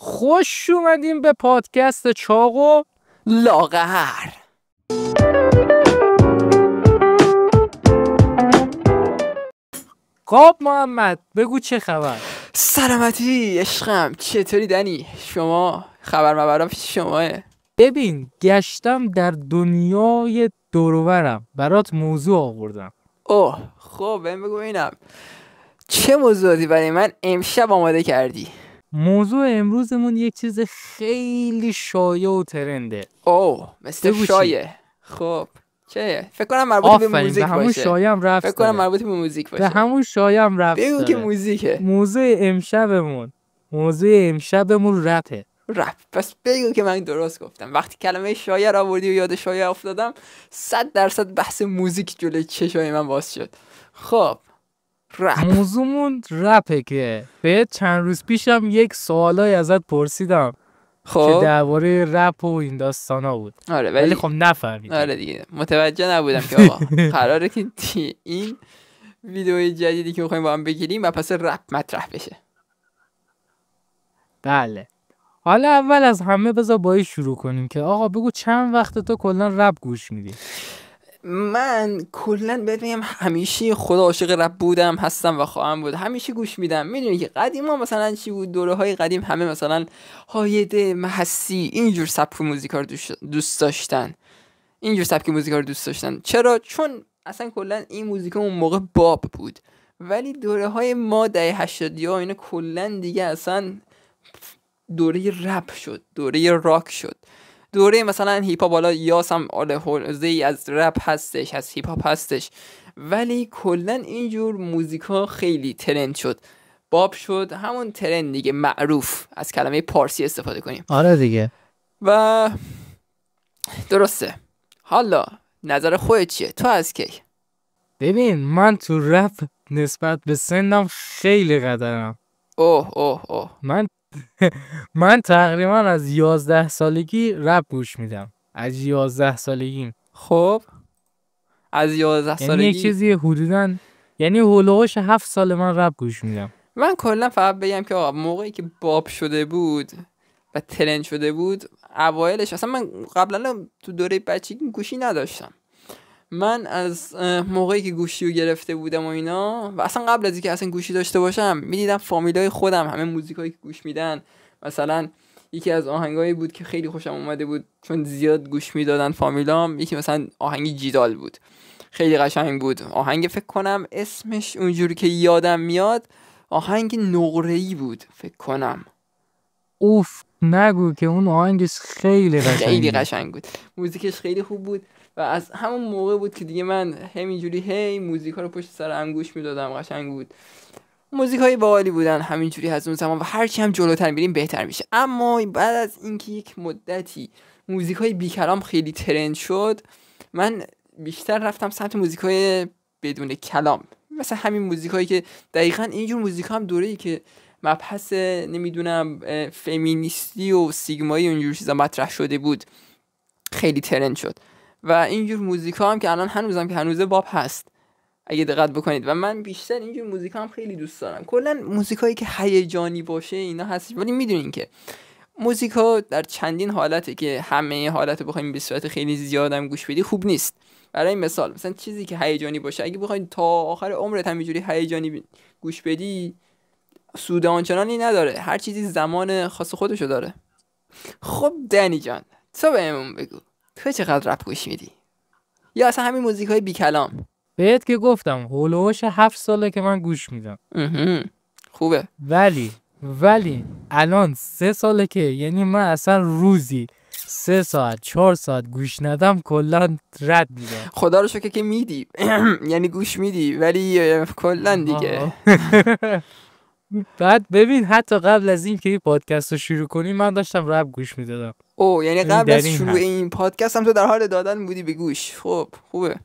خوش اومدیم به پادکست چاق و لاغر. قاب محمد بگو چه خبر؟ سلامتی عشقم، چطوری دنی؟ شما خبر مبرم پیش شماه. ببین گشتم در دنیای دور و برم، برات موضوع آوردم. اوه خب بهم بگو اینم چه موضوعی برای من امشب آماده کردی؟ موضوع امروزمون یک چیز خیلی شایع و ترنده. اوه مثل شایع. خب چه؟ فکر کنم مربوط به موزیک باشه. همون شایع هم رفت. فکر کنم مربوط به موزیک باشه. به همون شایع هم رفت. بگو که موزیکه. موضوع امشبمون رپه. رپ. پس بگو که من درست گفتم. وقتی کلمه شایع را آوردی و یاد شایع افتادم 100% بحث موزیک جلوی چشای من باز شد. خب رپ. موضوعمون رپه که به چند روز پیشم یک سوالای ازت پرسیدم خب که درباره رپ و این داستانا بود. آره ولی خب نفهمیدم. آره دیگه متوجه نبودم که آقا قراره که این ویدیوی جدیدی که می‌خوایم با هم بگیریم و پس رپ مطرح بشه. بله. حالا اول از همه بذار با این شروع کنیم که آقا بگو چند وقت تو کلا رپ گوش میدی؟ من کلا بهت میگم همیشه خدا عاشق رپ بودم، هستم و خواهم بود. همیشه گوش میدم. میدونی که قدیما مثلا چی بود؟ دوره‌های قدیم همه مثلا هایده، محسی اینجور سبک موزیکا رو دوست داشتن. چرا؟ چون اصلا کلا این موزیکا اون موقع باب بود. ولی دوره‌های ما دهه 80 ها اینا کلا دیگه اصلا دوره رپ شد، دوره راک شد، دوره مثلا هیپ هاپ. بالا یاس هم حوزه‌ای از رپ هستش، از هیپ هاپ هستش، ولی کلا اینجور موزیکا خیلی ترند شد، باب شد، همون ترند دیگه، معروف. از کلمه پارسی استفاده کنیم. آره دیگه. و درسته. حالا نظر خودت چیه؟ تو از کی؟ ببین من تو رپ نسبت به سنم خیلی قدرم. اوه من تقریبا از 11 سالگی رپ گوش میدم. از 11 سالگیم. خب از 11 سالگی یعنی یک چیزی حدوداً، یعنی هولوش 7 سال من رپ گوش میدم. من کلا فقط بگم که آقا موقعی که باب شده بود و ترند شده بود اوایلش، اصلا من قبلا تو دوره بچگی گوشی نداشتم. من از موقعی که گوشی رو گرفته بودم و اینا، و اصلا قبل از اینکه اصلا گوشی داشته باشم میدیدم فامیلای خودم همه موزیکایی که گوش میدن. مثلا یکی از آهنگایی بود که خیلی خوشم اومده بود چون زیاد گوش میدادن فامیلام، یکی مثلا آهنگ جیدال بود، خیلی قشنگ بود. آهنگ فکر کنم اسمش اونجوری که یادم میاد آهنگ نقره‌ای بود فکر کنم. اوف نگو که اون آهنگش خیلی قشنگ بود. موزیکش خیلی خوب بود و از همون موقع بود که دیگه من همینجوری موزیکا رو پشت سر هم گوش میدادم. قشنگ بود، موزیکای باحالی بودن همینجوری از اون زمان، و هرچی هم جلوتر میریم بهتر میشه. اما بعد از اینکه یک مدتی موزیکای بی کلام خیلی ترند شد، من بیشتر رفتم سمت موزیکای بدون کلام، مثلا همین موزیکایی که دقیقاً اینجور موزیکا هم دوره‌ای که مبحث نمیدونم فمینیستی و سیگمایی و اینجور چیزا مطرح شده بود خیلی ترند شد. و اینجور موزیکا هم که الان هنوزم که هنوزه باب هست اگه دقت بکنید، و من بیشتر اینجور موزیکا هم خیلی دوست دارم. کلا موزیکایی که هیجانی باشه اینا هست، ولی میدونین که موزیکا در چندین حالته که همه حالت بخوایم به صورت خیلی زیادم گوش بدی خوب نیست. برای مثلا چیزی که هیجانی باشه، اگه بخواید تا آخر عمرت همینجوری هیجانی گوش بدی سود آنچنانی نداره. هر چیزی زمان خاص خودشو داره. خب دنی جان تو بهمون بگو تو چقدر رپ گوش میدی؟ یا اصلا همین موزیکای بی کلام؟ بهت که گفتم هولوش 7 ساله که من گوش میدم. خوبه. ولی الان 3 ساله که، یعنی من اصلا روزی 3 ساعت 4 ساعت گوش ندم کلا رد میدم. خدا رو شکر که میدی یعنی گوش میدی ولی کلا دیگه. بعد ببین حتی قبل از این که این پادکست رو شروع کنیم من داشتم رپ گوش میدادم. یعنی قبل از شروع این پادکست هم تو در حال دادن بودی به گوش. خب خوبه.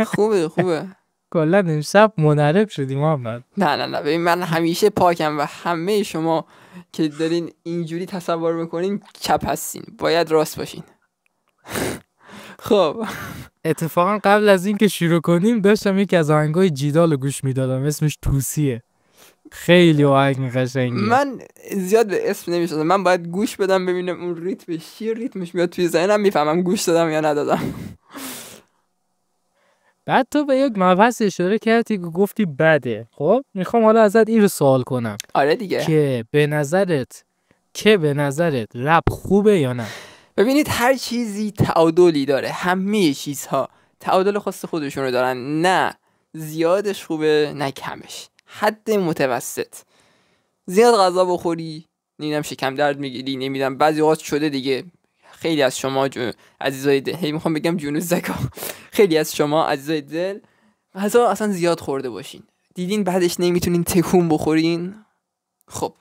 خوبه. کلا امشب منعرب شدیم محمد. نه ببین من همیشه پاکم و همه شما که دارین اینجوری تصور میکنین چپ هستین، باید راست باشین. خب اتفاقا قبل از این که شروع کنیم داشتم یکی از آهنگای جیدال رو گوش میدادم، اسمش توسیه. خیلی آهنگ قشنگیه. من زیاد به اسم نمیشناسم، من باید گوش بدم ببینم اون ریتمش چیه، ریتمش میاد توی ذهنم میفهمم گوش دادم یا ندادم. بعد تو به یک مبحث اشاره کردی که گفتی بده. خب میخوام حالا ازت این رو سوال کنم آره دیگه، که به نظرت رپ خوبه یا نه؟ ببینید هر چیزی تعادلی داره، همه چیزها تعادل خاص خودشون رو دارن، نه زیادش خوبه نه کمش، حد متوسط. زیاد غذا بخوری نیدم شکم درد میگیری، نمیدم بعضی اوقات شده دیگه. خیلی از شما عزیزای دل، هی میخوام بگم جون زکا، خیلی از شما عزیزای دل غذا اصلا زیاد خورده باشین، دیدین بعدش نمیتونین تکون بخورین. خب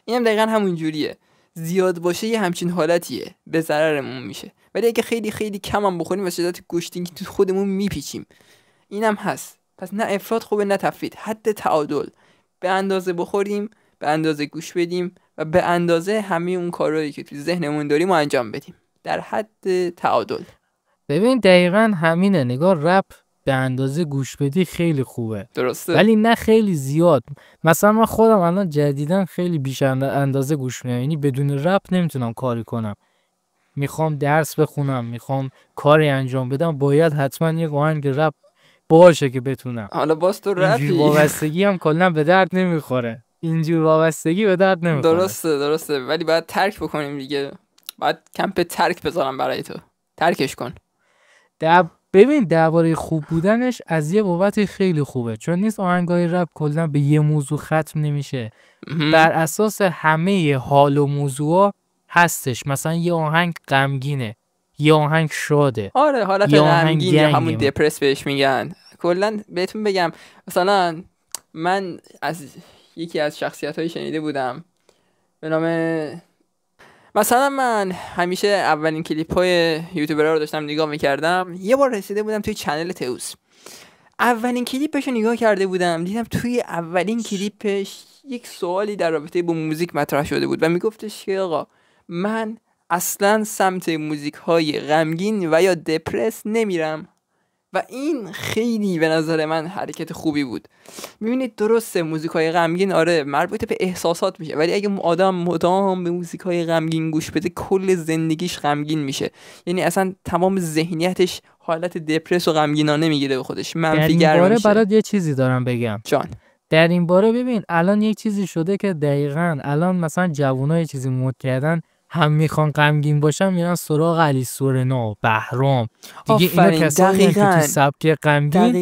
اینم دقیقا همون جوریه، زیاد باشه یه همچین حالتیه، به ضررمون میشه. ولی اگه خیلی خیلی کم هم بخوریم و شدت گشتین که تو خودمون میپیچیم، اینم هست. پس نه افراط خوبه نه تفرید، حد تعادل. به اندازه بخوریم، به اندازه گوش بدیم و به اندازه همه اون کارهایی که تو ذهنمون داریم رو انجام بدیم، در حد تعادل. ببین دقیقاً همینه، نگاه رپ به اندازه گوش بدی خیلی خوبه، درسته. ولی نه خیلی زیاد. مثلا من خودم الان جدیداً خیلی بیش اندازه گوش میدم، یعنی بدون رپ نمیتونم کاری کنم. میخوام درس بخونم، میخوام کاری انجام بدم، باید حتما یک آهنگ رپ باشه که بتونم. حالا باز تو اینجور رپی. وابستگی هم کلا به درد نمیخوره. اینجور وابستگی به درد نمیخوره. درسته، ولی باید ترک بکنیم دیگه. باید کمپ ترک بذارم برای تو، ترکش کن. ببین درباره خوب بودنش از یه بابت خیلی خوبه، چون نیست آهنگای رپ کلا به یه موضوع ختم نمیشه، بر اساس همه حال و موضوعا هستش. مثلا یه آهنگ غمگینه، یه آهنگ شاده، آره حالت غمگین یا همون دپرس بهش میگن. کلا بهتون بگم مثلا من از یکی از شخصیت‌های شنیده بودم به نام، مثلا من همیشه اولین کلیپ‌های یوتیوبرها رو داشتم نگاه می‌کردم. یه بار رسیده بودم توی چنل تئوس، اولین کلیپش رو نگاه کرده بودم، دیدم توی اولین کلیپش یک سوالی در رابطه با موزیک مطرح شده بود و میگفتش که آقا من اصلا سمت موزیک‌های غمگین و یا دپرس نمیرم. و این خیلی به نظر من حرکت خوبی بود. میبینید درسته موزیکای غمگین آره مربوط به احساسات میشه، ولی اگه آدم مدام به موزیکای غمگین گوش بده کل زندگیش غمگین میشه، یعنی اصلا تمام ذهنیتش حالت دپرس و غمگینانه میگیره به خودش، منفی گرم میشه. برات یه چیزی دارم بگم جان. در این باره ببین الان یک چیزی شده که دقیقاً الان مثلا جوونا یه چیزی مد کردن، هم میخوان غمگین باشن میرن سراغ علی سورنا، بهرام دیگه. اینا کسایی هستن که تو سبک غمگین،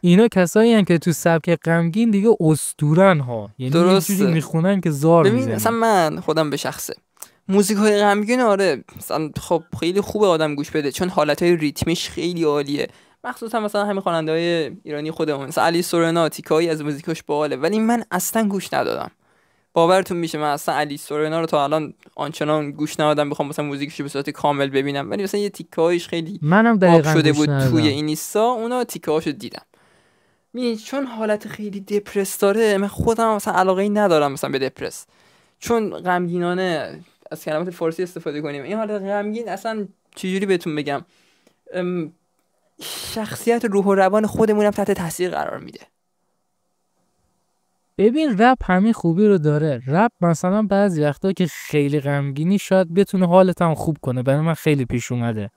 اینا کسایی هستن که تو سبک غمگین دیگه اسطورن ها، یعنی یه جوری میخونن که زار میزنن. ببین مثلا من خودم به شخصه موزیکای غمگین آره مثلا خب خیلی خوبه آدم گوش بده، چون حالتهای ریتمیش خیلی عالیه، مخصوصا مثلا همین خواننده‌های ایرانی خودمون مثلا علی سورنا تیکایی از موزیکاش باحاله، ولی من اصلا گوش ندادم. باورتون میشه من اصلا علی سورنا رو تا الان آنچنان گوش ندادم بخوام مثلا موزیکش به صورت کامل ببینم، ولی مثلا یه تیکه‌هاش خیلی منم دقیقاً شده بود توی اینستا، اونا تیکه‌هاشو دیدم. می‌بینی چون حالت خیلی دپرس داره، من خودم مثلا علاقه‌ای ندارم مثلا به دپرس، چون غمگینانه از کلمات فارسی استفاده کنیم. این حالت غمگین اصلا چجوری بهتون بگم، شخصیت روح و روان خودمونم تحت تاثیر قرار میده. ببین رپ همین خوبی رو داره. رپ مثلا بعضی وقتا که خیلی غمگینی شاید بتونه حالت هم خوب کنه، برای من خیلی پیش اومده.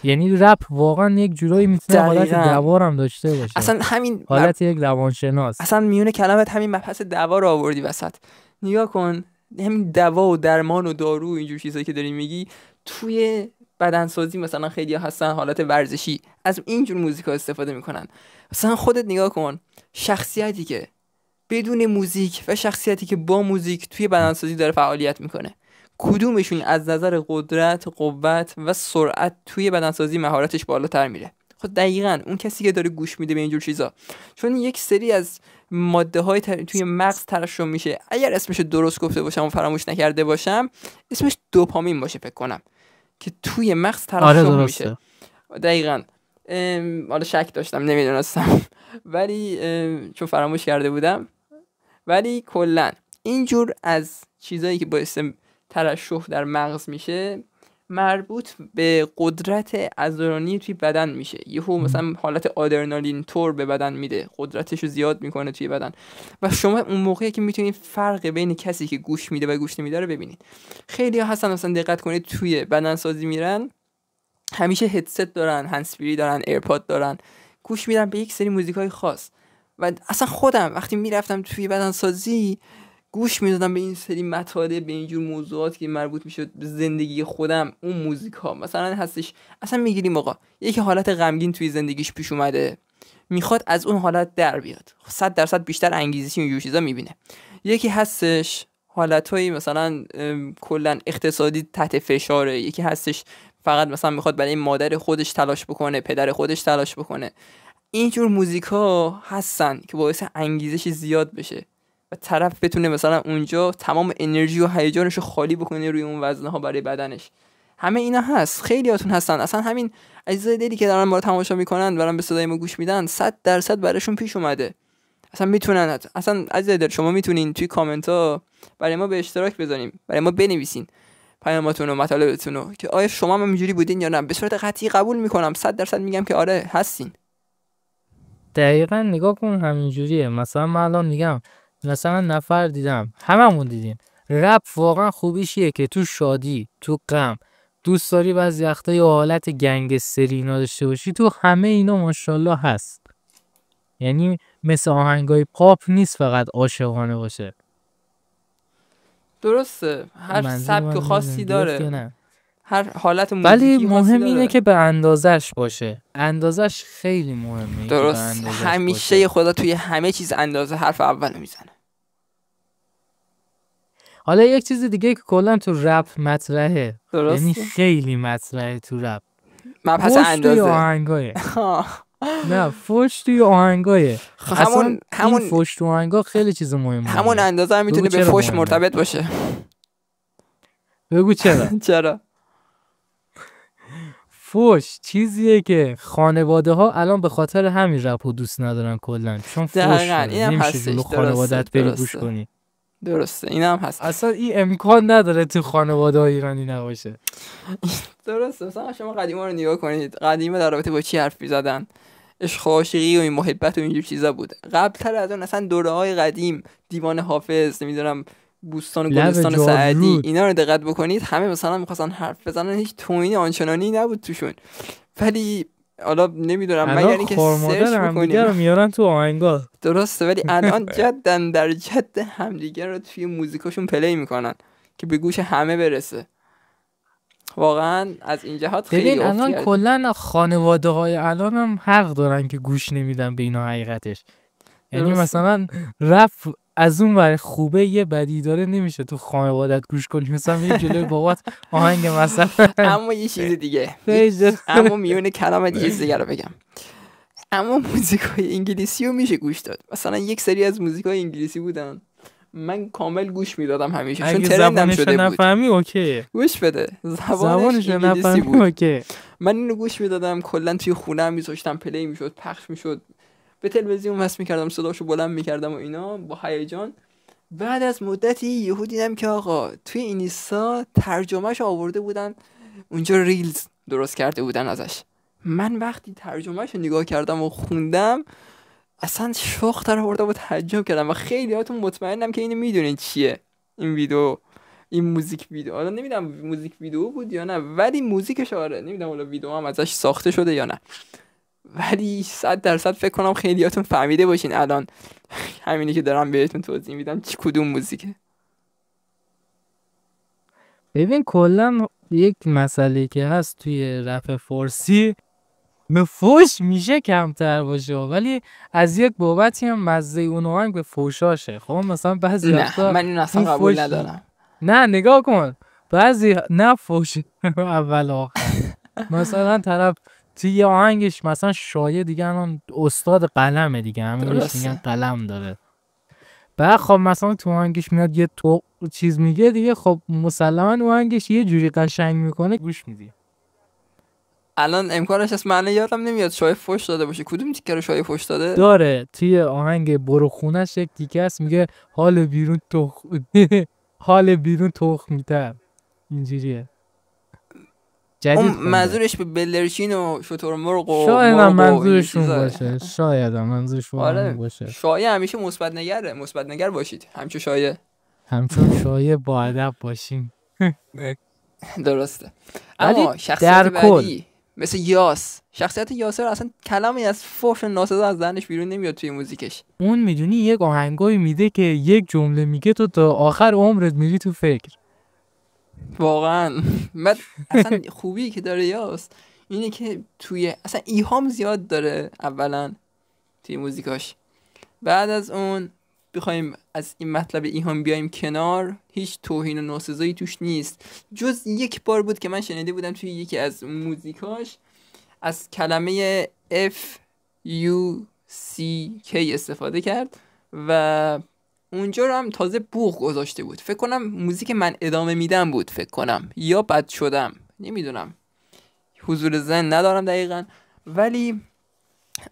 یعنی رپ واقعا یک جورایی میتونه حالت دعوا هم داشته باشه، اصلا همین حالت یک روانشناس. اصلا میونه کلمات همین مبحث دعوا رو آوردی وسط. نگاه کن همین دوا و درمان و دارو اینجور چیزایی که داری میگی توی بدنسازی مثلا خیلی هستن حالت ورزشی از اینجور موزیکا استفاده میکنن. مثلا خودت نگاه کن شخصیتی که بدون موزیک و شخصیتی که با موزیک توی بدنسازی داره فعالیت میکنه، کدومشون از نظر قدرت، قوت و سرعت توی بدنسازی مهارتش بالاتر میره؟ خب دقیقاً اون کسی که داره گوش میده به اینجور چیزا، چون یک سری از ماده های توی مغز ترشح میشه. اگر اسمش درست گفته باشم و فراموش نکرده باشم، اسمش دوپامین باشه فکر کنم، که توی مغز ترشح میشه. دقیقاً. حالا شک داشتم نمیدونستم ولی چون فراموش کرده بودم، ولی کلا اینجور از چیزایی که باعث ترشح در مغز میشه مربوط به قدرت عضلانی توی بدن میشه. یهو مثلا حالت آدرنالین تور به بدن میده، قدرتشو زیاد میکنه توی بدن و شما اون موقعی که میتونید فرق بین کسی که گوش میده و گوش نمیده رو ببینید. خیلی ها هستن مثلا دقت کنید توی بدن سازی میرن همیشه هدست دارن، هندزفری دارن، ایرپاد دارن، گوش میدن به یک سری موزیکای خاص و اصلا خودم وقتی میرفتم توی بدن سازی گوش میدادم به این سری مطالب، به اینجور موضوعات که مربوط میشد به زندگی خودم. اون موزیک ها مثلا هستش اصلا میگیریم آقا یکی حالت غمگین توی زندگیش پیش اومده میخواد از اون حالت در بیاد، 100% بیشتر انگیزشی اون چیزا میبینه. یکی هستش حالتایی مثلا کلا اقتصادی تحت فشاره، یکی هستش فقط مثلا میخواد برای مادر خودش تلاش بکنه، پدر خودش تلاش بکنه. اینجور موزیک ها هستن که باعث انگیزش زیاد بشه و طرف بتونه مثلا اونجا تمام انرژی و هیجانش رو خالی بکنه روی اون وزنه ها برای بدنش. همه اینا هست، خیلیاتون هستن. اصلا همین عزیزای دلی که دارن ما رو تماشا میکنن، دارن به صدای ما گوش میدن، 100% براشون پیش اومده. اصلا میتونن، اصلا عزیزای دل شما میتونین توی کامنت ها برای ما به اشتراک بذاریم، برای ما بنویسین پیاماتون و مطالبتون رو که آیا شما هم اینجوری بودین یا نه. به صورت قطعی قبول میکنم، 100% میگم که آره هستین. دقیقاً نگاه کن همینجوریه. مثلا من الان میگم مثلا نفر دیدم، هممون دیدیم، رپ واقعا خوبیشیه که تو شادی، تو غم، دوست داری بعضی وقتا یه حالت گنگستری اینا داشته باشی، تو همه اینا ماشاءالله هست. یعنی مثل آهنگای پاپ نیست فقط عاشقانه باشه. درسته، هر سبک خاصی داره، هر حالت موزیکی ولی خاصی مهم داره. اینه که به اندازش باشه. اندازش خیلی مهمه. درست، همیشه خدا توی همه چیز اندازه حرف اولو میزنه. حالا یک چیز دیگه که کلا تو رپ مطرحه، یعنی درسته، خیلی مطرحه تو رپ، مبحث اندازه. آهنگایه. نه فوش توی آهنگایه. همون این فوش تو آهنگا خیلی چیز مهمه. همون اندازه هم میتونه به فوش مرتبط باشه. بگو چرا؟ چرا؟ فوش چیزیه که خانواده ها الان به خاطر همین رپو دوست ندارن کلا، چون فوش نمیشه جلو خانوادت بری گوش کنی. درسته، این هم هست. اصلا این امکان نداره تو خانواده های ایرانی نباشه. درسته. مثلا شما قدیما رو نگاه کنید، قدیما در رابطه با چی حرف می‌زدن؟ عشق و عاشقی و این محبت و اینجور چیزا بود. قبل‌تر از اون اصلا دوره‌های قدیم، دیوان حافظ، نمیدونم بوستان و گلستان سعدی، اینا رو دقت بکنید همه مثلا می‌خواستن حرف بزنن، هیچ توهین آنچنانی نبود توشون. ولی حالا نمیدونم مگر اینکه سرچ همدیگه رو میارن تو آهنگا. درسته، ولی الان جدن در جد همدیگه رو توی موزیکاشون پلی میکنن که به گوش همه برسه. واقعا از این جهات خیلی ببین الان کلا خانواده های الان هم حق دارن که گوش نمیدن به اینا حقیقتش. یعنی مثلا رپ از اون ور خوبه یه بدی داره نمیشه تو خانوادت گوش کنی، مثلا یه جلوی بابات آهنگ مثلا. اما یه چیز دیگه، اما میونه کلام یه چیز دیگه رو بگم، اما موزیکای انگلیسی رو میشه گوش داد. مثلا یک سری از موزیکای انگلیسی بودن من کامل گوش میدادم همیشه، چون ترندم شده بود. نفهمی اوکی، گوش بده، زبانش انگلیسی بود. اوکی. من اینو گوش میدادم، کلا توی خونه‌ام میذاشتم پلی میشد، پخش میشد، به تلویزیون وصل میکردم، صداشو بلند میکردم و اینا با هیجان. بعد از مدتی یهو دیدم که آقا توی اینستا ترجمهش آورده بودن، اونجا ریلز درست کرده بودن ازش. من وقتی ترجمهش رو نگاه کردم و خوندم اصلا شوختر آورده بود، تعجب کردم. و خیلی هاتون مطمئنم که اینو میدونین چیه این ویدیو، این موزیک ویدیو. حالا نمیدونم موزیک ویدیو بود یا نه، ولی موزیکش آره، نمیدونم حالا ویدیو هم ازش ساخته شده یا نه، ولی 100% فکر کنم خیلیاتون فهمیده باشین الان همینی که دارم بهتون توضیح میدم چی کدوم موزیکه. ببین کلا یک مسئله که هست توی رپ فارسی، فوش میشه کمتر باشه ولی از یک بابتی هم مزه اون آهنگ به فوشاشه. خب مثلا بعضی وقتا من این اصلا قبول ندارم. نه نگاه کن، بعضی نه فوش اول آخر مثلا طرف توی یه آهنگش مثلا شایع دیگه الان استاد قلمه دیگه، همینش میگن قلم داره، بعد خب مثلا تو آهنگش میاد یه تو چیز میگه دیگه، خب مسلما اون آهنگش یه جوری قشنگ میکنه گوش میدی. الان امکانش هست، من یادم نمیاد شایع فوش داده باشه. کدوم تیکه رو شایع فوش داده؟ داره توی آهنگ برو خونش یک تیکه است میگه حال بیرون تخ میتر، اینجوریه. جدید منظورش به بلدرچین و شترمرغ و شاید مرغ منظورشون باشه. شاید منظورشون باشه. شایعه همیشه مثبت نگر باشید. همچون شایعه با ادب باشین. درسته. اما شخصیت بعدی مثل یاس، شخصیت یاسر اصلا کلامی از فحش ناسزا از ذهنش بیرون نمیاد توی موزیکش. اون میدونی یک آهنگایی میده که یک جمله میگه تو تا آخر عمرت میری تو فکر. واقعا اصلا خوبی که داره یاس اینه که توی اصلا ایهام زیاد داره اولا توی موزیکاش. بعد از اون بخوایم از این مطلب ایهام بیایم کنار، هیچ توهین و ناسزایی توش نیست. جز یک بار بود که من شنیده بودم توی یکی از موزیکاش از کلمه FUCK استفاده کرد و اونجا رو هم تازه بوق گذاشته بود. فکر کنم موزیک من ادامه میدم بود، فکر کنم، یا بد شدم، نمیدونم، حضور ذهن ندارم دقیقاً. ولی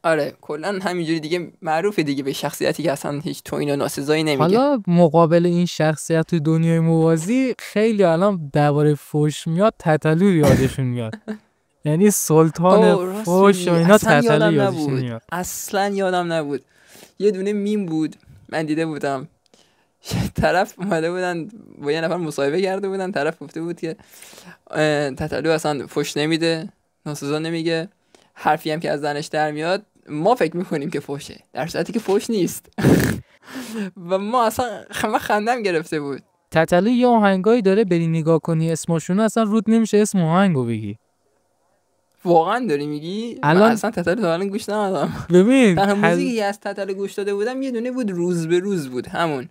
آره کلا همینجوری دیگه معروفه دیگه به شخصیتی که اصلا هیچ توهین و ناسزایی نمیگه. حالا مقابل این شخصیت تو دنیای موازی خیلی الان درباره فحش میاد تتلو یادشون میاد. یعنی سلطان فحش و اینا تتلو یادشون میاد. اصلا یادم نبود. یه دونه میم بود من دیده بودم، طرف اومده بودن با یه نفر مصاحبه کرده بودن، طرف گفته بود که تتلو اصلا فحش نمیده، ناسزا نمیگه، حرفی هم که از دهنش در میاد ما فکر میکنیم که فحشه، در صورتی که فحش نیست. و ما اصلا خندم گرفته بود. تتلو یه آهنگایی داره بری نگاه کنی اسمشون اصلا رود نمیشه اسم آهنگو بگی. واقعا داری میگی؟ الان من اصلا تتلو تا الان گوش ندادم. ببین تنها موزیکی که از تتلو گوش داده بودم یه دونه بود روز به روز بود، همون.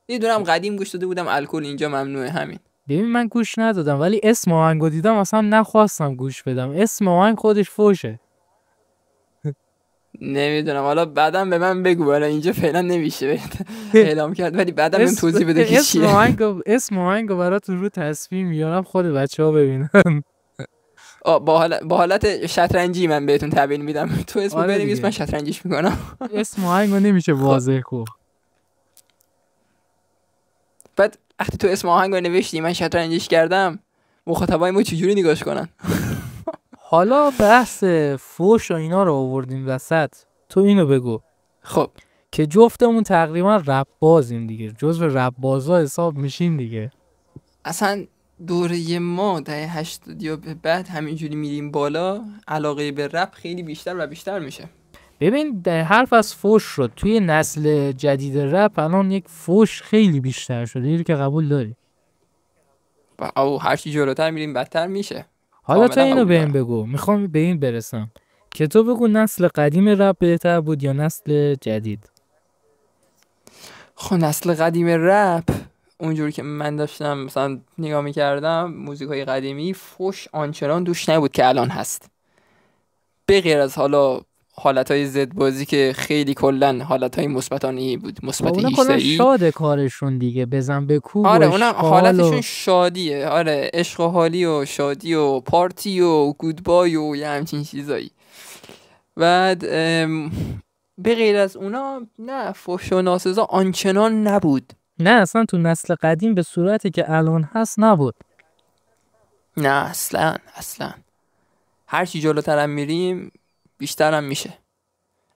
یه دونه هم قدیم گوش داده بودم الکل اینجا ممنوعه، همین. ببین من گوش ندادم ولی اسم آهنگو دیدم اصلا نخواستم گوش بدم. اسم آهنگ خودش فحشه. نمیدونم، حالا بعدم به من بگو، حالا اینجا فعلا نمیشه اعلام کرد، ولی بعدم بهم توضیح بده که چیه. اسم آهنگو براتون رو تصویر میارم خود بچه‌ها ببینن. با حالت شطرنجی من بهتون تبیین میدم. تو اسمو بنویس من شطرنجیش میکنم. اسم آهنگو نمیشه واضح کو. بعد وقتی تو اسم آهنگو نوشتی من شطرنجیش کردم، مخاطبای ما چجوری نگاش کنن؟ حالا بحث فحش و اینا رو آوردیم وسط، تو اینو بگو. خب که جفتمون تقریبا رپ بازیم دیگه، جزو رپ بازا حساب میشین دیگه. اصلا دوره ما دهه 80 یا به بعد همینجوری میریم بالا، علاقه به رپ خیلی بیشتر و بیشتر میشه. ببین حرف از فحش شد، توی نسل جدید رپ الان یک فحش خیلی بیشتر شده، اینو که قبول داری؟ او هر چی جلوتر میریم بدتر میشه. حالا تو اینو بهم بگو، میخوام به این برسم که تو بگو نسل قدیم رپ بهتر بود یا نسل جدید؟ خب نسل قدیم رپ اونجوری که من داشتم مثلا نگاه میکردم، موزیکای قدیمی فحش آنچنان دوش نبود که الان هست، به غیر از حالا حالتهای زد بازی که خیلی کلن حالتهای مثبتانه بود، مثبت 18 اونا شاده کارشون دیگه، بزن به کوب. آره اونا حالتشون شادیه، آره عشق و حالی و شادی و پارتی و گودبای و یه همچین چیزایی. بعد به غیر از اونا نه، فحش و ناسزا آنچنان نبود. نه اصلا تو نسل قدیم به صورتی که الان هست نبود. نه اصلا هر چی جلوتر هم میریم بیشتر هم میشه.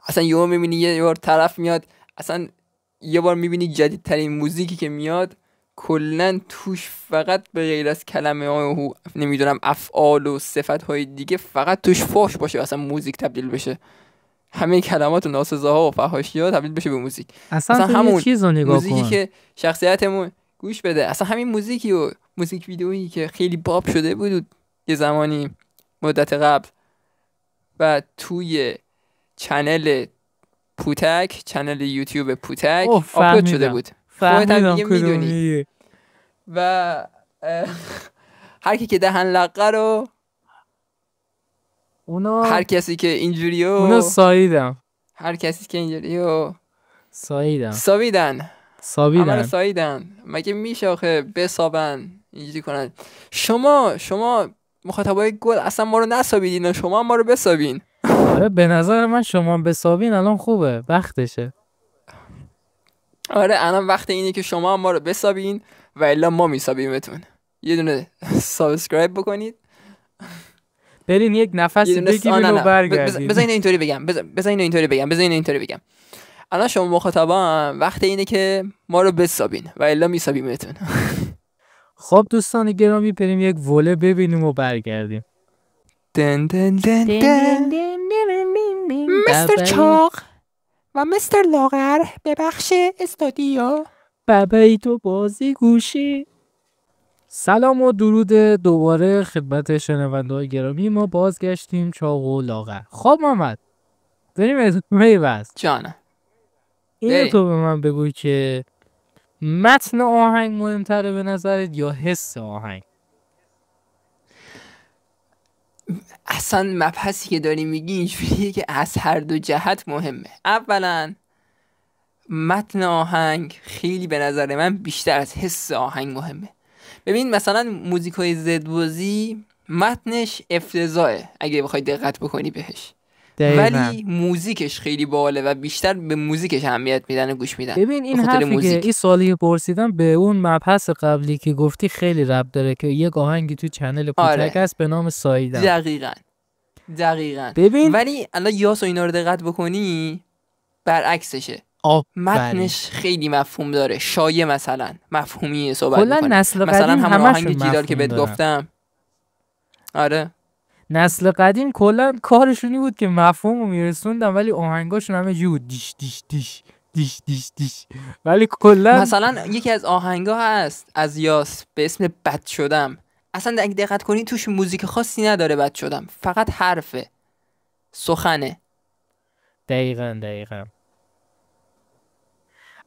اصلا یهو میبینی یه بار طرف میاد، اصلا یه بار میبینی جدیدترین موزیکی که میاد کلن توش فقط به غیر از کلمه های نمیدونم افعال و صفت های دیگه فقط توش فحش باشه، اصلا موزیک تبدیل بشه، همه کلمات و ناسزاها و فحاشی‌ها تبدیل بشه به موزیک. اصلا همون چیزو نگاه موزیکی کن که شخصیتمون گوش بده، اصلا همین موزیکی و موزیک ویدئویی که خیلی باب شده بود یه زمانی مدت قبل و توی چنل پوتک، چنل یوتیوب پوتک آپلود شده بود. خودت هم دیگه میدونی. و هر کی که دهن لقه رو هر کسی که اینجوریو اونو ساییدم، هر کسی که اینجوریو سابیدن مگه میشه آخه بسابن اینجوری کنن؟ شما مخاطبای گل اصلا ما رو نسابیدین، شما ما رو بسابین. آره به نظر من شما بسابین الان خوبه، وقتشه. آره الان وقت اینه که شما ما رو بسابین و الا ما میسابیمتون. یه دونه سابسکرایب بکنید. برین یک نفسی بگیرین و برگردین. بذار اینو اینطوری بگم. الان شما مخاطبان وقت اینه که ما رو بسابین و الا میسابیمتون. خب دوستان گرامی بریم یک وله ببینیم و برگردیم. دن دن دن دن. مستر چاق و مستر لاغر به بخش استودیو. بابایی تو بازی گوشی. سلام و درود دوباره خدمت شنونده‌های گرامی. ما بازگشتیم چاق و لاغر. خب محمد بریم ادامه بحث. جانم اینو تو به من بگوی که متن آهنگ مهمتره به نظرت یا حس آهنگ؟ اصلا مبحثی که داری میگی اینجوریه که از هر دو جهت مهمه. اولا متن آهنگ خیلی به نظر من بیشتر از حس آهنگ مهمه. ببین مثلا موزیکای زدبازی متنش افتضاحه اگه بخوای دقت بکنی بهش، ولی موزیکش خیلی باحاله و بیشتر به موزیکش اهمیت میدن و گوش میدن. ببین این حرفی که این سوالی پرسیدم به اون مبحث قبلی که گفتی خیلی ربط داره که یک آهنگی تو چنل پوتک است به نام سایدم. دقیقاً. ببین ولی الان یاس و اینا رو دقت بکنی برعکسشه. متنش خیلی مفهوم داره، شایع مثلا مفهومی صحبت میکنه. مثلا همون آهنگ جیدال که بهت گفتم. آره نسل قدیم کلا کارشونی بود که مفهومو میرسوندن، ولی آهنگاشون همه جود دیش دیش دیش دیش دیش دیش. ولی کلا مثلا یکی از آهنگا هست از یاس به اسم بد شدم، اصلا اگه دقت کنی توش موزیک خاصی نداره. بد شدم فقط حرفه، سخنه. دقیقاً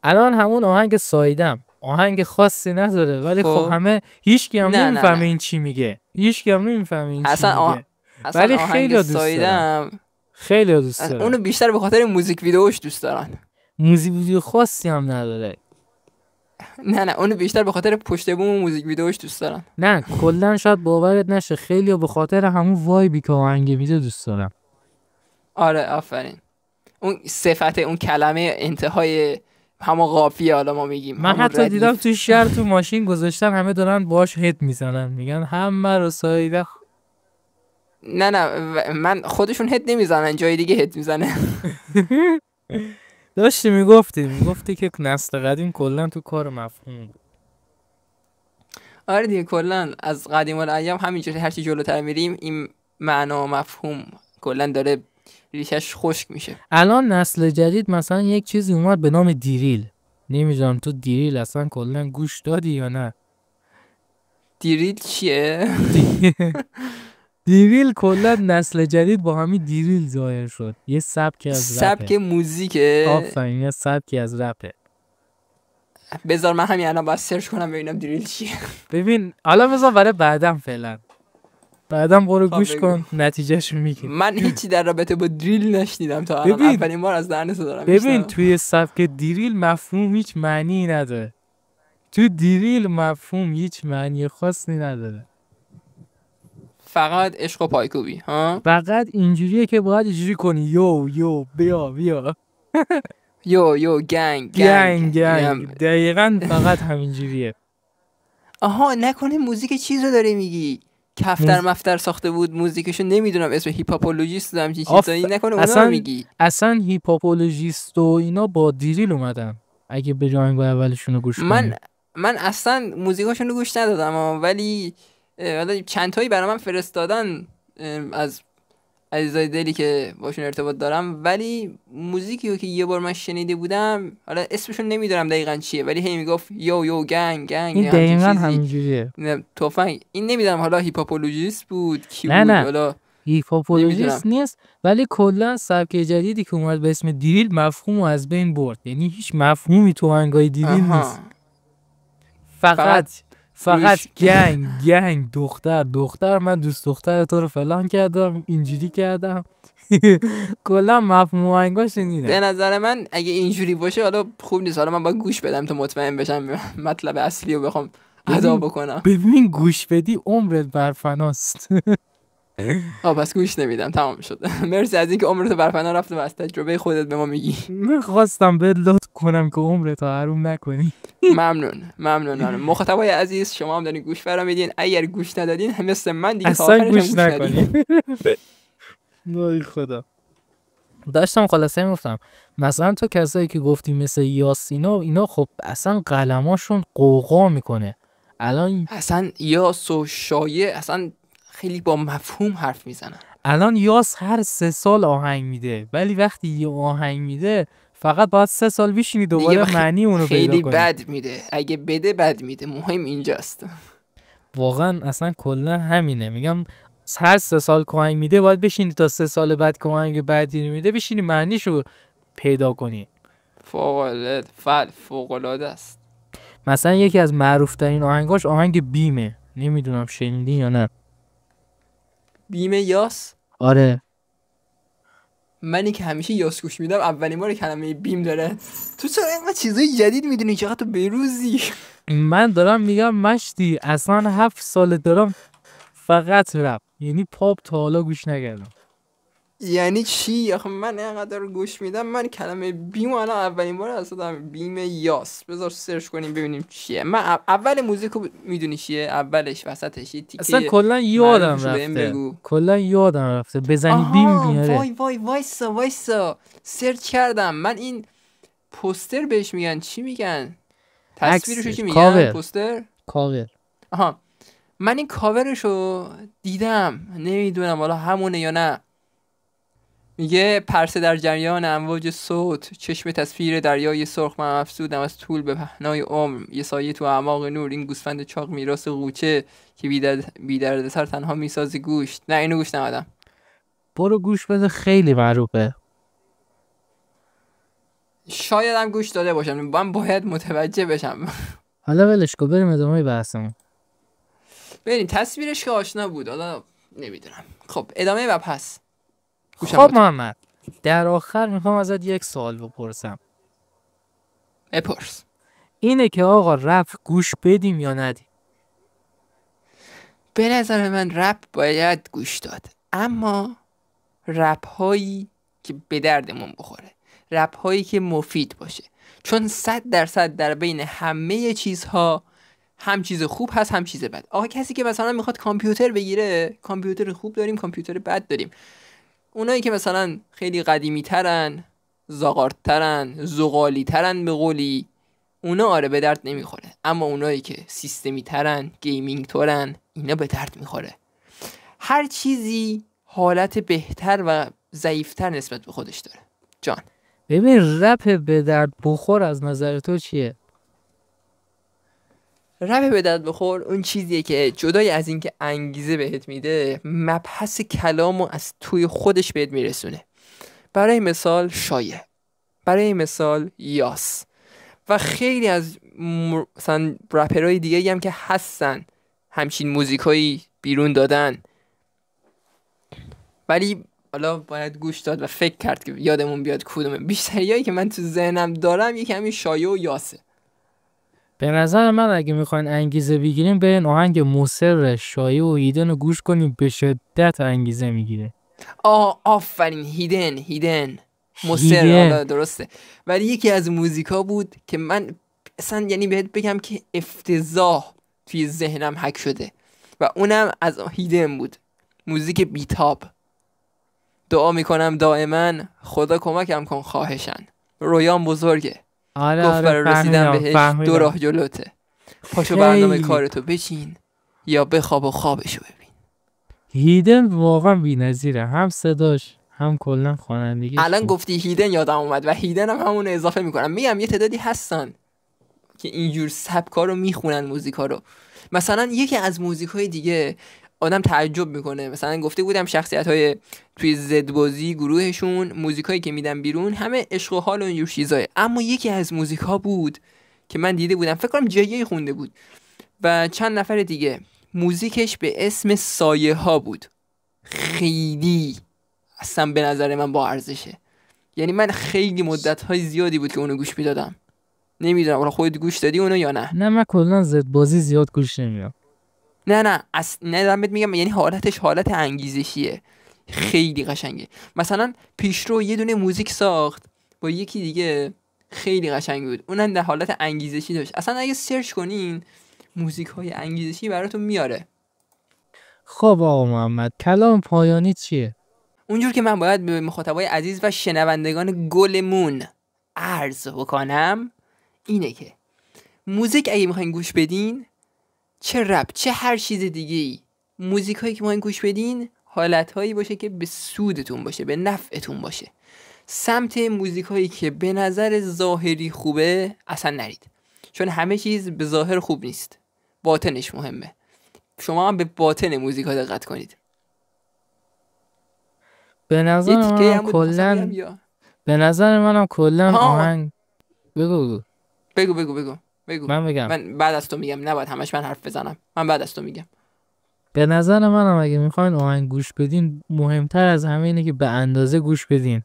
الان همون آهنگ سایدم آهنگ خاصی نداره، ولی خب همه هیچکی هم نمیفهمه این چی میگه. ولی خیلی دوست دارم. خیلی دوست دارم. اونو بیشتر به خاطر موزیک ویدیوش دوست دارن. موزیک ویدیو خاصی هم نداره. نه اونو بیشتر به خاطر پشت بوم موزیک ویدیوش دوست دارن. نه کلا شاید باورت نشه خیلی به خاطر همون وایبی که آهنگ میده دوست دارم. آره آفرین. اون صفت اون کلمه انتهای همون قافیه حالا ما میگیم. من حتی دیدم تو شهر تو ماشین گذاشتن همه دارن باهاش هد میزنن، میگن همه رو سایده. نه من خودشون هد نمیزنن، جای دیگه هد میزنه. داشتی میگفتی که نسل قدیم کلا تو کار مفهوم بود. آره دیگه کلا از قدیم الایام همینجوری هرچی جلوتر میریم این معنا و مفهوم کلا داره ریشش خشک میشه. الان نسل جدید مثلا یک چیزی اومد به نام دیریل. نمیدونم تو دیریل اصلا کلا گوش دادی یا نه؟ دیریل چیه؟ دیریل کلا نسل جدید با همین دیریل ظاهر شد. یه سبک از رپه. سبک موزیکه. آفرین یه سبکی از رپه. بذار من همین الان باید سرچ کنم ببینم دیریل چیه. ببین حالا بذار برای بعدم فعلا. بعدم برو گوش کن نتیجهشو میگی. من هیچی در رابطه با دریل نشنیدم تا الان. اولین بار از دهنت دارم. ببین توی سبک دیریل مفهوم هیچ معنی نداره. تو دیریل مفهوم هیچ معنی خاصی نداره. فقط عشق و پایکوبی ها. فقط اینجوریه که باید اینجوری کنی یو بیا یو گنگ. دقیقاً فقط همینجوریه. آها نکنه موزیک چیز رو داری میگی؟ کفتر مفتر ساخته بود موزیکشو، نمیدونم اسم هیپاپولوژیست هم چیزایی. نکنه اونا رو میگی؟ اصلا هیپاپولوژیست و اینا با دیریل اومدن. اگه به جانگاه اولشون رو گوش کنی. من اصلا موزیکاشون رو گوش ندادم، ولی چند تایی برای من فرستادن از عزیزای دلی که باشون ارتباط دارم، ولی موزیکی که یه بار من شنیده بودم حالا اسمشون نمیدونم دقیقاً چیه، ولی هی میگفت یو گنگ. این دقیقاً همینجوریه. تفنگ این نمیدونم حالا هیپاپولوژیست بود کی بود. حالا هیپاپولوژیست نیست، ولی کلا سبک جدیدی که اومد به اسم دیریل مفهومو از بین برد. یعنی هیچ مفهومی تو آهنگای دیریل نیست. فقط گنگ دختر من دوست دختر تو رو فلان کردم اینجوری کردم. کلا مفهوم آهنگاش نیست. به نظر من اگه اینجوری باشه حالا خوب نیست. حالا من باید گوش بدم تا مطمئن بشم مطلب اصلی رو بخوام ادا بکنم. ببین گوش بدی عمرت برفناست. پس گوش نمیدم، تمام شد. مرسی از اینکه عمرت برفنا رفته و از تجربه خودت به ما میگی. خواستم بهت لطف کنم که عمرت حروم نکنی. ممنون. مخاطبای عزیز، شما هم دارین گوش فرمیدین. اگر گوش ندادین مثل من دیگه اصلا گوش نکنین. وای خدا. داشتم خلاصه میگفتم مثلا تو کسایی که گفتی مثل یاسینا اینا، خب اصلا قلماشون قوقا میکنه. الان اصلا یاس و شایع اصلا خیلی با مفهوم حرف میزنن. الان یاس هر 3 سال آهنگ میده، ولی وقتی یه آهنگ میده فقط باید 3 سال بشینی دوباره معنی اونو پیدا کنی. خیلی بد میده، اگه بده بد میده، مهم اینجاست. واقعا اصلا کلا همینه، میگم هر 3 سال آهنگ میده باید بشینی تا 3 سال بعد که آهنگ بعدی میده بشینی معنیشو پیدا کنی. فوق‌العاده است. مثلا یکی از معروف ترین آهنگاش آهنگ بیمه، نمیدونم شنیدی یا نه. بیم یاس؟ آره. منی که همیشه یاس گوش میدم اولین بار کلمه بیم داره. تو چرا اینقدر چیزای جدید میدونی؟ چقدر تو بروزی. من دارم میگم مشتی اصلا 7 سال دارم فقط رپ، یعنی پاپ تا حالا گوش نکردم. یعنی چی؟ آخه من اینقدر گوش میدم، من کلمه بیم الان اولین بار اصلا بیم یاس. بذار سرچ کنیم ببینیم چیه. من اول موزیکو میدونی چیه؟ اولش وسطش یه تیکه اصلا کلا یادم رفته بزنی بیم میاره. وای وایسا سرچ کردم. من این پوستر بهش میگن چی میگن؟ تصویرشو چی میگن؟ پوستر؟ کاور. آها، من این کاورشو دیدم، نمیدونم حالا همونه یا نه. میگه پرسه در جریان امواج صوت، چشم تصویر دریای سرخ، من افسودم از طول به پهنای عمر، یه سایه تو اعماق نور، این گوسفند چاق میراث قوچه که بی دردسر تنها میسازی گوش. نه اینو گوش ندادم. برو گوش بده، خیلی معروفه. شاید هم گوش داده باشم، من باید متوجه بشم. حالا ولش کن، بریم ادامه بحثمون. ببین تصویرش که آشنا بود، حالا نمیدونم. خب ادامه و پس. خب محمد، در آخر میخوام ازت یک سوال بپرسم. بپرس. اینه که آقا رپ گوش بدیم یا ندیم؟ به نظر من رپ باید گوش داد، اما رپ هایی که به دردمون بخوره، رپ هایی که مفید باشه. چون 100% در بین همه چیزها هم چیز خوب هست هم چیز بد. آقا کسی که مثلا میخواد کامپیوتر بگیره، کامپیوتر خوب داریم، کامپیوتر بد داریم. اونایی که مثلا خیلی قدیمی ترن، زاغارترن، زغالی ترن به قولی، اونا آره به درد نمیخوره. اما اونایی که سیستمی ترن، گیمینگ ترن، اینا به درد میخوره. هر چیزی حالت بهتر و ضعیفتر نسبت به خودش داره. جان ببین، رپ به درد بخور از نظر تو چیه؟ رپ به درد بخور اون چیزیه که جدای از این که انگیزه بهت میده، مبحث کلامو از توی خودش بهت میرسونه. برای مثال شایع، برای مثال یاس و خیلی از مثلا رپرهای دیگه هم که هستن همچین موزیکایی بیرون دادن، ولی حالا باید گوش داد و فکر کرد که یادمون بیاد کدومه. بیشتریایی که من تو ذهنم دارم یکی همین شایع و یاسه. به نظر من اگه میخواین انگیزه بگیریم برین آهنگ مصر شایع و هیدن رو گوش کنیم، به شدت انگیزه میگیره. آفرین، هیدن مصر، حالا درسته، ولی یکی از موزیکا بود که من اصلا یعنی بهت بگم که افتضاح توی ذهنم حک شده و اونم از هیدن بود. موزیک بیتاب. دعا میکنم دائما خدا کمکم کن خواهشن، رویام بزرگه. گفت برای رسیدن بهش 2 راه جلوته، پاشو برنامه کارتو بچین یا بخواب و خوابشو ببین. هیدن واقعا بی‌نظیره، هم صداش هم کلا خوانندگیش. الان گفتی هیدن یادم اومد و هیدن هم همون اضافه میکنم. میگم یه تعدادی هستن که اینجور سبکا رو میخونن، موزیکا رو. مثلا یکی از موزیکای دیگه آدم تعجب میکنه، مثلا گفته بودم شخصیت‌های توی زدبازی گروهشون موزیکایی که میدن بیرون همه عشق و حال و اینجور چیزای، اما یکی از موزیکا بود که من دیده بودم، فکر کنم جیه خونده بود و چند نفر دیگه، موزیکش به اسم سایه ها بود. خیلی اصلا به نظر من با ارزشه. یعنی من خیلی مدت‌های زیادی بود که اونو گوش میدادم. نمیدونم حالا خودت گوش دادی اونو یا نه؟ نه من کلا زدبازی زیاد گوش نمیدم. نه دارم بهت میگم، یعنی حالتش حالت انگیزشیه، خیلی قشنگه. مثلا پیشرو یه دونه موزیک ساخت با یکی دیگه خیلی قشنگ بود، اونم در حالت انگیزشی داشت. اصلا اگه سرچ کنین موزیک های انگیزشی براتون میاره. خب آقا محمد، کلام پایانی چیه؟ اونجور که من باید به مخاطبای عزیز و شنوندگان گلمون عرض بکنم اینه که موزیک اگه میخواین گوش بدین، چه رپ چه هر چیز دیگه ای، موزیک هایی که میخواین گوش بدین حالت هایی باشه که به سودتون باشه، به نفعتون باشه. سمت موزیک هایی که به نظر ظاهری خوبه اصلا نرید، چون همه چیز به ظاهر خوب نیست، باطنش مهمه. شما هم به باطن موزیک ها دقت کنید. به نظر منم کلن آهنگ بگو. من بگم. من بعد از تو میگم، نباید همش من حرف بزنم، من بعد از تو میگم. به نظر منم اگه میخواین آهنگ گوش بدین، مهمتر از همه اینه که به اندازه گوش بدین،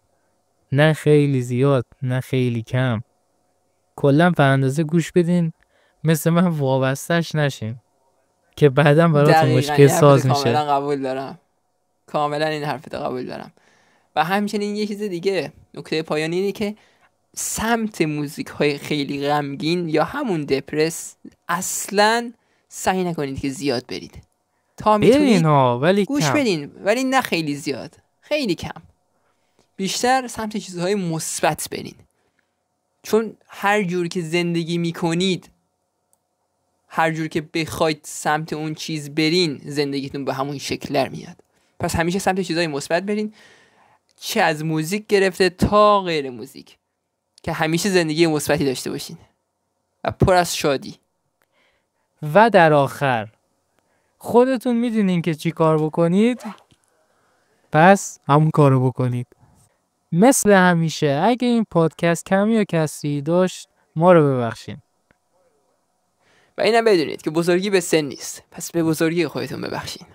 نه خیلی زیاد نه خیلی کم، کلا به اندازه گوش بدین، مثل من وابستش نشین که بعدا براتون مشکل ساز میشه. کاملا این حرفت قبول دارم. و همچنین یه چیز دیگه، نکته پایانی اینه که سمت موزیک های خیلی غمگین یا همون دپرس اصلا سعی نکنید که زیاد برید. تا میتونید ولی گوش بدین، ولی نه خیلی زیاد، خیلی کم. بیشتر سمت چیزهای مثبت برین، چون هر جور که زندگی میکنید، هر جور که بخواید سمت اون چیز برین، زندگیتون به همون شکل در میاد. پس همیشه سمت چیزهای مثبت برین، چه از موزیک گرفته تا غیر موزیک، که همیشه زندگی مثبتی داشته باشین و پر از شادی. و در آخر خودتون میدونین که چی کار بکنید، پس همون کارو بکنید. مثل همیشه اگه این پادکست کمی یا کسری داشت، ما رو ببخشین. و اینم بدونید که بزرگی به سن نیست، پس به بزرگی خودتون ببخشین.